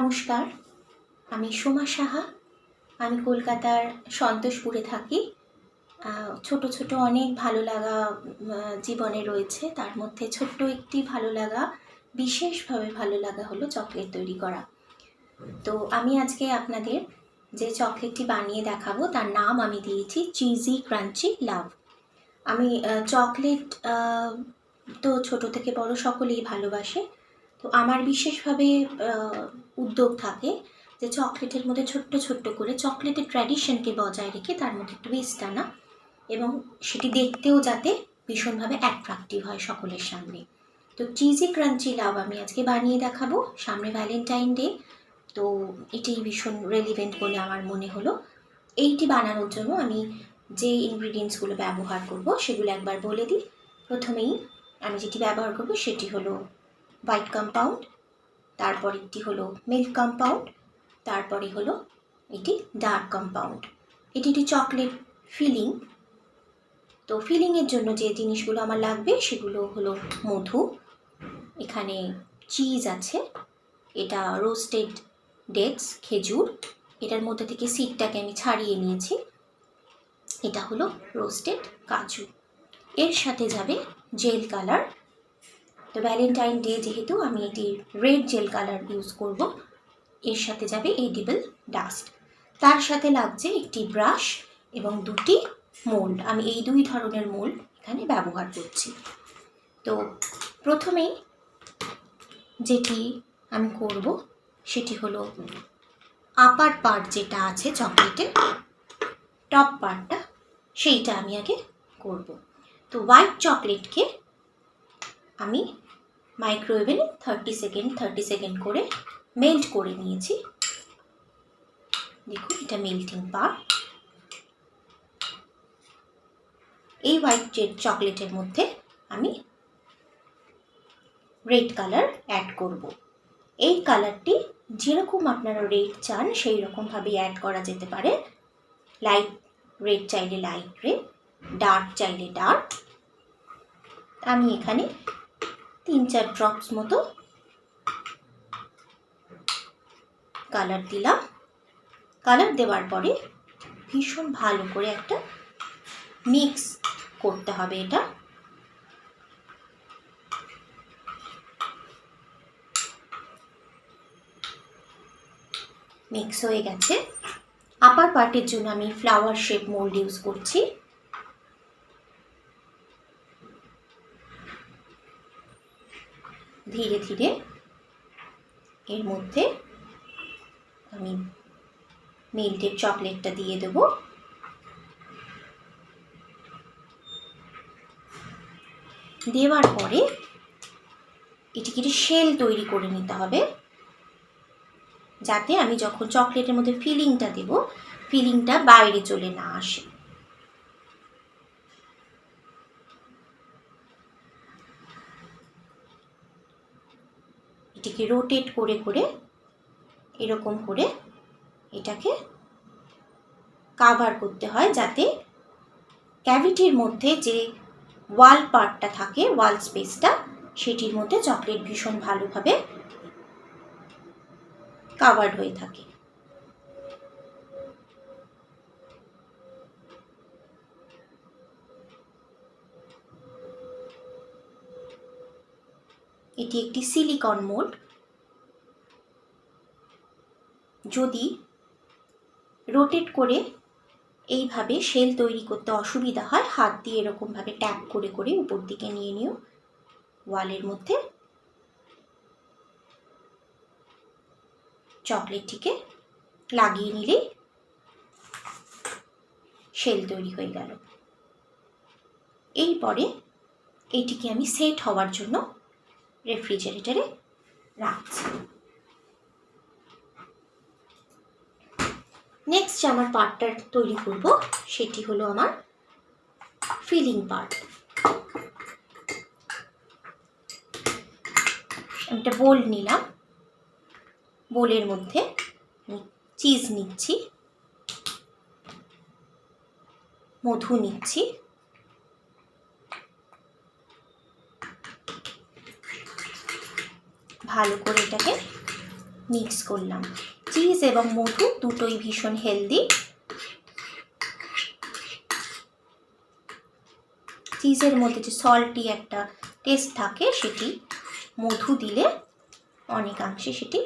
নমস্কার, আমি সোমা সাহা। আমি কলকাতার সন্তোষপুরে থাকি। ছোট ছোট অনেক ভালো লাগা জীবনে রয়েছে। তার মধ্যে ছোট্ট একটি ভালো লাগা, বিশেষভাবে ভালো লাগা হলো চকলেট তৈরি করা। তো আমি আজকে আপনাদের যে চকলেটটি বানিয়ে দেখাবো তার নাম আমি দিয়েছি চিজি ক্রাঞ্চি লাভ। আমি চকলেট তো ছোট থেকে বড় সকলেই ভালোবাসে। তো আমার বিশেষভাবে উদ্যোগ থাকে যে চকলেটের মধ্যে ছোট্ট ছোট্ট করে চকলেটের ট্র্যাডিশনকে বজায় রেখে তার মধ্যে টুইস্ট আনা এবং সেটি দেখতেও যাতে ভীষণভাবে অ্যাট্রাকটিভ হয় সকলের সামনে। তো চিজি ক্রাঞ্চি লাভ আমি আজকে বানিয়ে দেখাবো। সামনে ভ্যালেন্টাইন ডে, তো এটি ভীষণ রেলিভেন্ট বলে আমার মনে হলো। এইটি বানানোর জন্য আমি যে ইনগ্রিডিয়েন্টসগুলো ব্যবহার করব সেগুলো একবার বলে দিই। প্রথমেই আমি যেটি ব্যবহার করব সেটি হলো হোয়াইট কম্পাউন্ড, তারপর একটি হলো মিল্ক কম্পাউন্ড, তারপরে হলো এটি ডার্ক কম্পাউন্ড। এটি একটি চকলেট ফিলিং। তো ফিলিংয়ের জন্য যে জিনিসগুলো আমার লাগবে সেগুলো হলো মধু, এখানে চিজ আছে, এটা রোস্টেড ডেটস খেজুর, এটার মধ্যে থেকে সিডটাকে আমি ছাড়িয়ে নিয়েছি, এটা হলো রোস্টেড কাজু। এর সাথে যাবে জেল কালার। তো ভ্যালেন্টাইন ডে যেহেতু আমি এটি রেড জেল কালার ইউজ করব। এর সাথে যাবে এডিবল ডাস্ট। তার সাথে লাগছে একটি ব্রাশ এবং দুটি মোল্ড। আমি এই দুই ধরনের মোল্ড এখানে ব্যবহার করছি। তো প্রথমেই যেটি আমি করব সেটি হলো আপার পার্ট যেটা আছে চকলেটের টপ পার্টটা, সেইটা আমি আগে করব। তো হোয়াইট চকলেটকে আমি মাইক্রোওয়েভে 30 সেকেন্ড করে মেল্ট করে নিয়েছি। দেখুন এটা মেল্টিং পার্ট। এই হোয়াইট চকলেটের মধ্যে আমি রেড কালার অ্যাড করব। এই কালারটি যেরকম আপনারা রেড চান সেই রকমভাবে অ্যাড করা যেতে পারে। লাইট রেড চাইলে লাইট রেড, ডার্ক চাইলে ডার্ক। আমি এখানে 3-4 ড্রপস মতো কালার দিলাম। কালার দেওয়ার পরে ভীষণ ভালো করে একটা মিক্স করতে হবে। এটা মিক্স হয়ে গেছে। আপার পার্টের জন্য আমি ফ্লাওয়ার শেপ মোল্ড ইউজ করছি। ধীরে ধীরে এর মধ্যে আমি মেল্টেড চকলেটটা দিয়ে দেব। দেওয়ার পরে এটিকে শেল তৈরি করে নিতে হবে, যাতে আমি যখন চকলেটের মধ্যে ফিলিংটা দেব ফিলিংটা বাইরে চলে না আসে। এটিকে রোটেট করে করে এরকম করে এটাকে কাভার করতে হয়, যাতে ক্যাভিটির মধ্যে যে ওয়াল পার্টটা থাকে, ওয়াল স্পেসটা, সেটির মধ্যে চকলেট ভীষণ ভালোভাবে কাভার্ড হয়ে থাকে। এটি একটি সিলিকন মোল্ড। যদি রোটেট করে এইভাবে শেল তৈরি করতে অসুবিধা হয়, হাত দিয়ে এরকমভাবে ট্যাপ করে করে উপর দিকে নিয়ে নিও, ওয়ালের মধ্যে চকলেটটিকে লাগিয়ে নিলেই শেল তৈরি হয়ে গেল। এরপরে এইটিকে আমি সেট হওয়ার জন্য রেফ্রিজারেটরে রাখছি। নেক্সট যে আমার পার্টটা তৈরি করব সেটি হলো আমার ফিলিং পার্ট। একটা বোল নিলাম, বোলের মধ্যে আমি চিজ নিচ্ছি, মধু নিচ্ছি, ভালো করে এটাকে মিক্স করলাম। চিজ এবং মধু দুটোই ভীষণ হেলদি। চিজের মধ্যে যে সল্টি একটা টেস্ট থাকে, সেটি মধু দিলে অনেকাংশে সেটি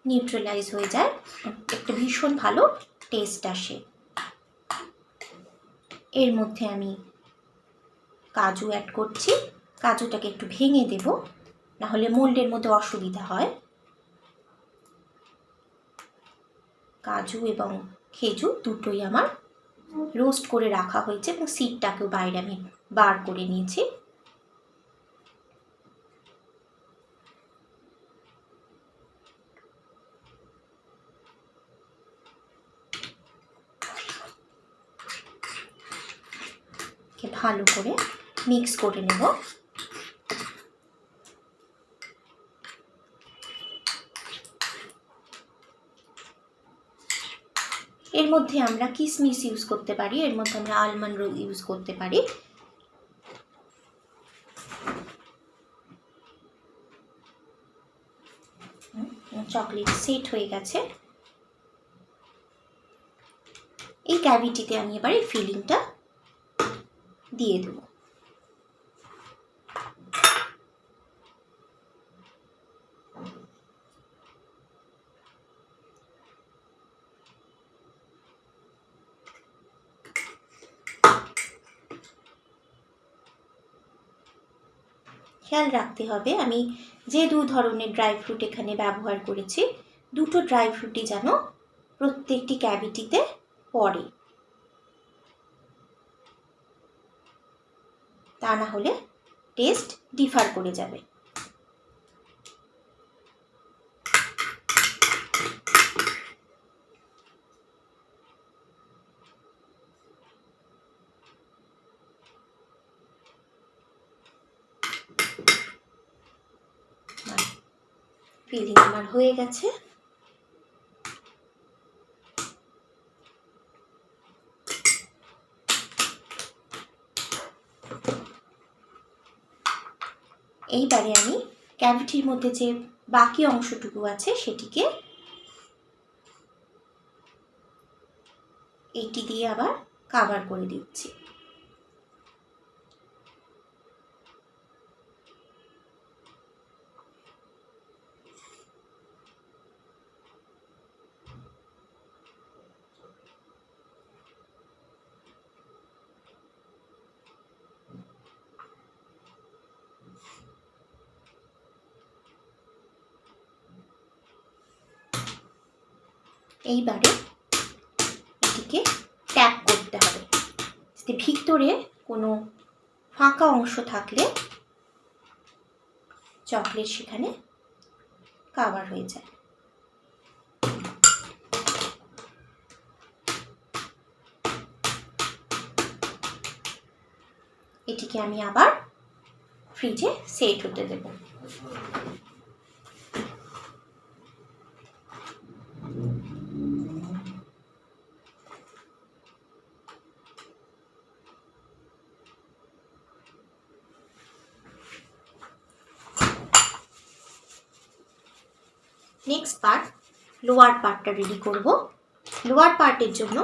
নিউট্রালাইজ হয়ে যায়, একটা ভীষণ ভালো টেস্ট আসে। এর মধ্যে আমি কাজু অ্যাড করছি। কাজুটাকে একটু ভেঙে দেব, নাহলে মোল্ডের মধ্যে অসুবিধা হয়। কাজু এবং খেজুর দুটোই আমার রোস্ট করে রাখা হয়েছে এবং সিডটাকেও বাইরে আমি বার করে নিয়েছি। ভালো করে মিক্স করে নেব। এর মধ্যে আমরা কিশমিশ ইউজ করতে পারি, এর মধ্যে আমরা আলমন্ড ইউজ করতে পারি। চকলেট সেট হয়ে গেছে। এই ক্যাভিটিতে আমি এবার এই ফিলিংটা দিয়ে দেব। খেয়াল রাখতে হবে, আমি যে দু ধরনের ড্রাই ফ্রুট এখানে ব্যবহার করেছি, দুটো ড্রাই ফ্রুটই যেন প্রত্যেকটি ক্যাভিটিতে পড়ে, তা না হলে টেস্ট ডিফার করে যাবে। ফিলিং আমার হয়ে গেছে। এইবারে আমি ক্যাভিটির মধ্যে যে বাকি অংশটুকু আছে সেটিকে এইটি দিয়ে আবার কভার করে দিচ্ছি। এইবারে এটিকে ট্যাপ করতে হবে, যাতে ভিতরে কোনো ফাঁকা অংশ থাকলে চকলেট সেখানে কভার হয়ে যায়। এটিকে আমি আবার ফ্রিজে সেট হতে দেব। নেক্সট পার্ট, লোয়ার পার্টটা রেডি করব। লোয়ার পার্টের জন্য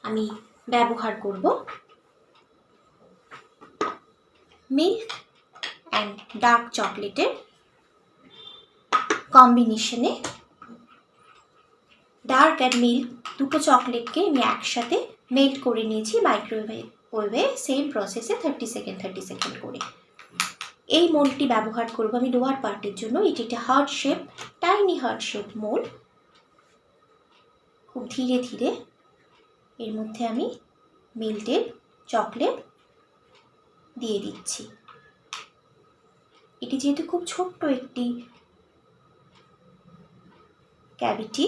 আমি ব্যবহার করব মিল্ক অ্যান্ড ডার্ক চকলেটের কম্বিনেশনে। ডার্ক অ্যান্ড মিল্ক দুটো চকলেটকে আমি একসাথে মেল্ট করে নিয়েছি মাইক্রোওয়েভে, সেম প্রসেসে 30 সেকেন্ড করে। এই মোল্ডটি ব্যবহার করব আমি লোয়ার পার্টের জন্য। এটি একটা heart shape, tiny heart shape mould. খুব ধীরে ধীরে এর মধ্যে আমি মেল্টেড চকলেট দিয়ে দিচ্ছি। এটি যেহেতু খুব ছোট্ট একটি ক্যাভিটি,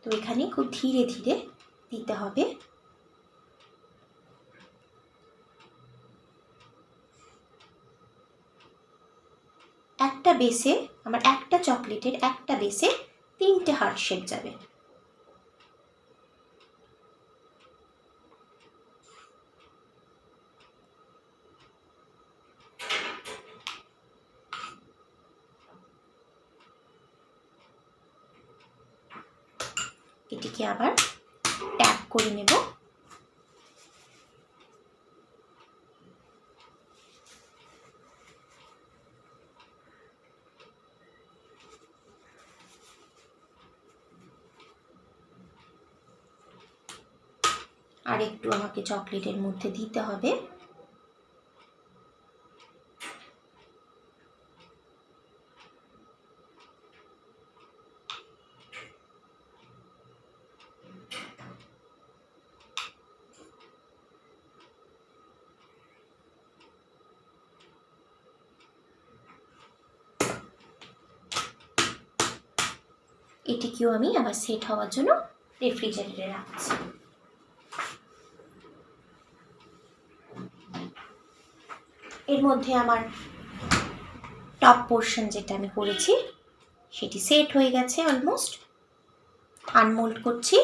তো এখানে খুব ধীরে ধীরে দিতে হবে। একটা বেসে আমার একটা চকলেটের একটা বেসে 3টে হার্ট শেপ যাবে। এটিকে আবার ট্যাপ করে নেব। আর একটু আমাকে চকলেটের মধ্যে দিতে হবে। এটিকেও আমি আবার সেট হওয়ার জন্য রেফ্রিজারেটরে রাখছি। এর মধ্যে আমার টপ পোর্শন যেটা আমি করেছি সেটি সেট হয়ে গেছে অলমোস্ট। আনমোল্ড করছি।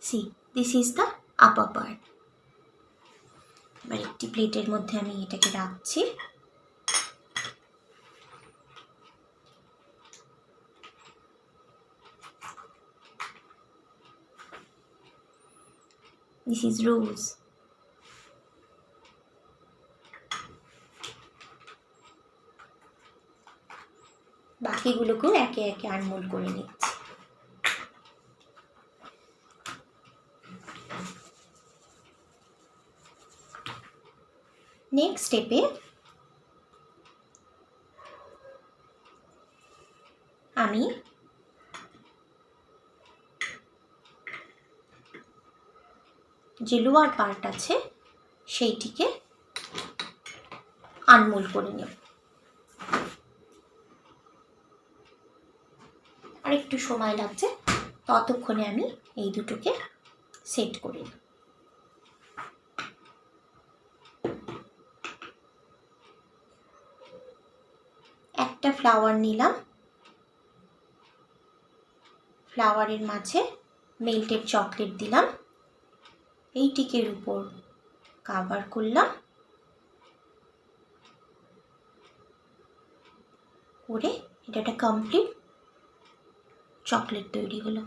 See, this is the upper part. এবার একটি প্লেটের মধ্যে আমি এটাকে রাখছি। This is rose. বাকিগুলোকেও একে একে আনমোল্ড করে নিচ্ছি। নেক্সট স্টেপে আমি যে লোয়ার পার্ট আছে সেইটিকে আনমোল্ড করে নেব। আর একটু সময় লাগছে, ততক্ষণে আমি এই দুটোকে সেট করে নিই। একটা ফ্লাওয়ার নিলাম, ফ্লাওয়ারের মাঝে মেল্টেড চকলেট দিলাম, এইটিকের উপর কাভার করলাম, করে এটা একটা কমপ্লিট চকলেট তৈরি হলো।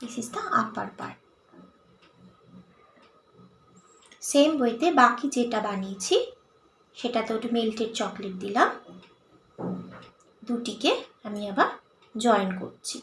This is the upper part. Same ওয়েতে বাকি যেটা বানিয়েছি সেটাতে ওটা মেল্টেড চকলেট দিলাম, দুটিকে আমি আবার জয়েন করছি।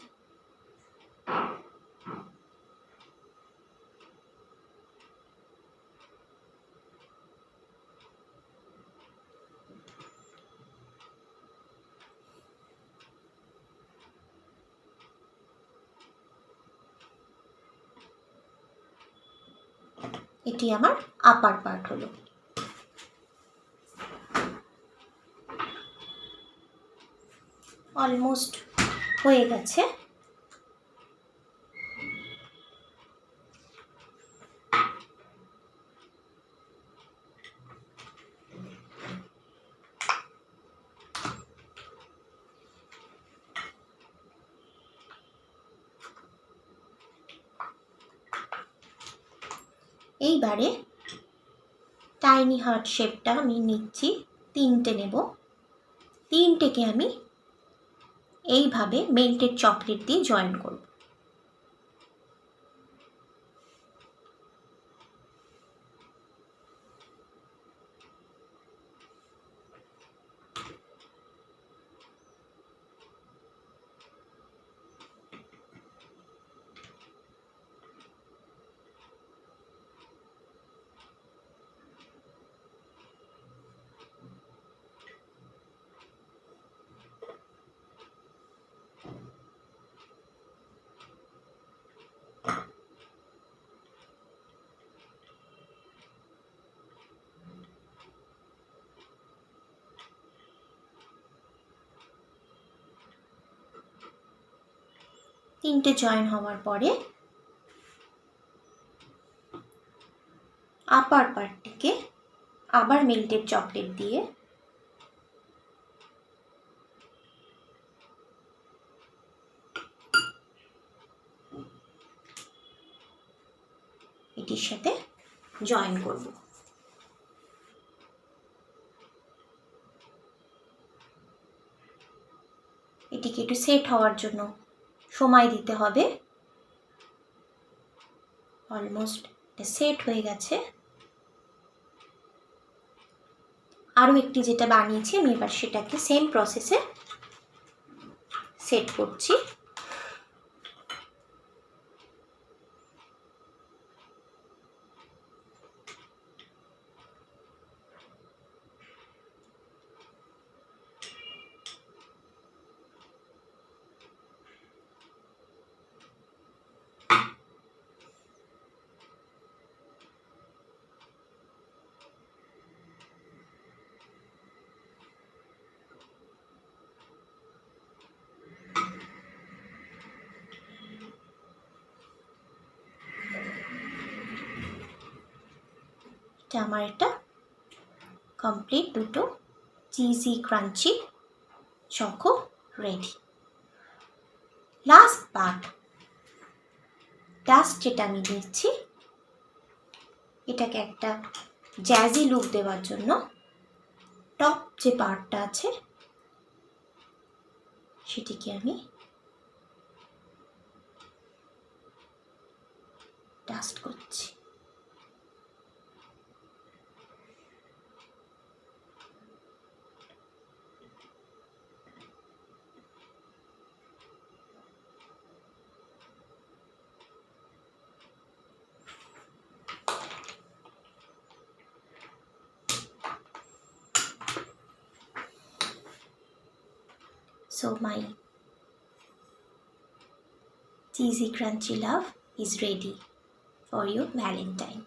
এটি আমার আপার পার্ট হলো। অলমোস্ট হয়ে গেছে। এইবারে টাইনি হার্ট শেপটা আমি নিচ্ছি, তিনটে নেব। তিনটেকে আমি এইভাবে মেল্টেড চকলেট দিয়ে জয়েন করব। তিনটে জয়েন হওয়ার পরে আপার পার্টটিকে আবার মেল্টেড চকলেট দিয়ে এটির সাথে জয়েন করব। এটিকে একটু সেট হওয়ার জন্য সময় দিতে হবে। অলমোস্ট সেট হয়ে গেছে। আরও একটি যেটা বানিয়েছি আমি এবার সেটাকে সেম প্রসেসে সেট করছি। আমার এটা কমপ্লিট দুটো cheesy crunchy choco ready. Last part dust যেটা আমি দিচ্ছি, এটাকে একটা জ্যাজি লুক দেওয়ার জন্য টপ যে পার্টটা আছে সেটিকে আমি ডাস্ট করছি। So my cheesy crunchy love is ready for your Valentine.